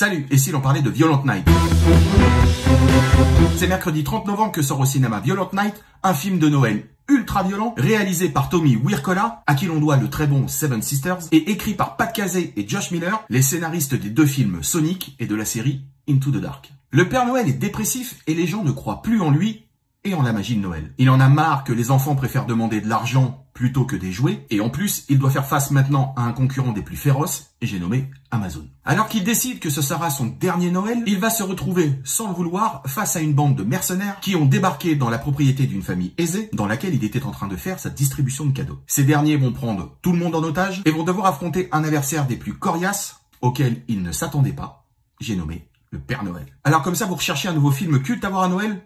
Salut, et si l'on parlait de Violent Night? C'est mercredi 30 novembre que sort au cinéma Violent Night, un film de Noël ultra violent, réalisé par Tommy Wirkola, à qui l'on doit le très bon Seven Sisters, et écrit par Pat Casey et Josh Miller, les scénaristes des deux films Sonic et de la série Into the Dark. Le Père Noël est dépressif et les gens ne croient plus en lui et en la magie de Noël. Il en a marre que les enfants préfèrent demander de l'argent plutôt que des jouets, et en plus, il doit faire face maintenant à un concurrent des plus féroces, et j'ai nommé Amazon. Alors qu'il décide que ce sera son dernier Noël, il va se retrouver, sans le vouloir, face à une bande de mercenaires qui ont débarqué dans la propriété d'une famille aisée, dans laquelle il était en train de faire sa distribution de cadeaux. Ces derniers vont prendre tout le monde en otage, et vont devoir affronter un adversaire des plus coriaces, auquel ils ne s'attendaient pas, j'ai nommé le Père Noël. Alors comme ça, vous recherchez un nouveau film culte à voir à Noël?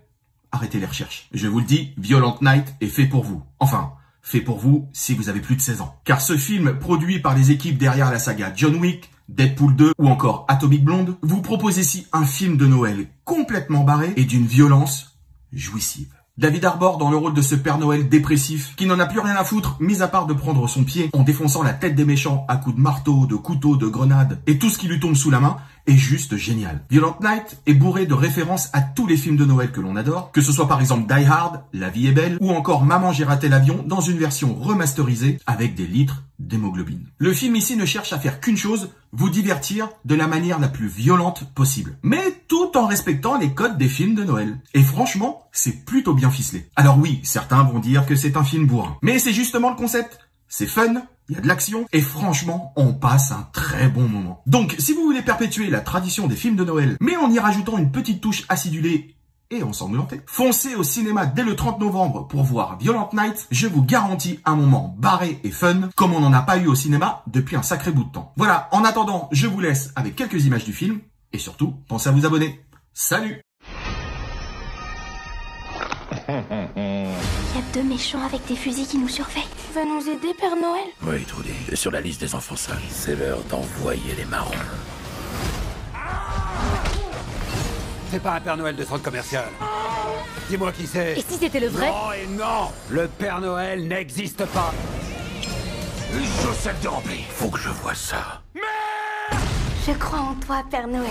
Arrêtez les recherches. Je vous le dis, Violent Night est fait pour vous. Enfin, fait pour vous si vous avez plus de 16 ans. Car ce film, produit par les équipes derrière la saga John Wick, Deadpool 2 ou encore Atomic Blonde, vous propose ici un film de Noël complètement barré et d'une violence jouissive. David Harbour dans le rôle de ce Père Noël dépressif qui n'en a plus rien à foutre, mis à part de prendre son pied en défonçant la tête des méchants à coups de marteau, de couteau, de grenade et tout ce qui lui tombe sous la main, est juste génial. Violent Night est bourré de références à tous les films de Noël que l'on adore, que ce soit par exemple Die Hard, La vie est belle, ou encore Maman j'ai raté l'avion dans une version remasterisée avec des litres d'hémoglobine. Le film ici ne cherche à faire qu'une chose, vous divertir de la manière la plus violente possible, mais tout en respectant les codes des films de Noël. Et franchement, c'est plutôt bien ficelé. Alors oui, certains vont dire que c'est un film bourrin, mais c'est justement le concept. C'est fun, il y a de l'action, et franchement, on passe un très bon moment. Donc, si vous voulez perpétuer la tradition des films de Noël, mais en y rajoutant une petite touche acidulée et ensanglantée, foncez au cinéma dès le 30 novembre pour voir Violent Night. Je vous garantis un moment barré et fun, comme on n'en a pas eu au cinéma depuis un sacré bout de temps. Voilà, en attendant, je vous laisse avec quelques images du film, et surtout, pensez à vous abonner. Salut! Il y a deux méchants avec des fusils qui nous surveillent. Va nous aider, Père Noël? Oui, Trudy, t'es sur la liste des enfants sales. C'est l'heure d'envoyer les marrons. C'est pas un Père Noël de centre commercial. Dis-moi qui c'est. Et si c'était le vrai? Non et non. Le Père Noël n'existe pas. Une chaussette de rempli. Faut que je vois ça. Je crois en toi, Père Noël.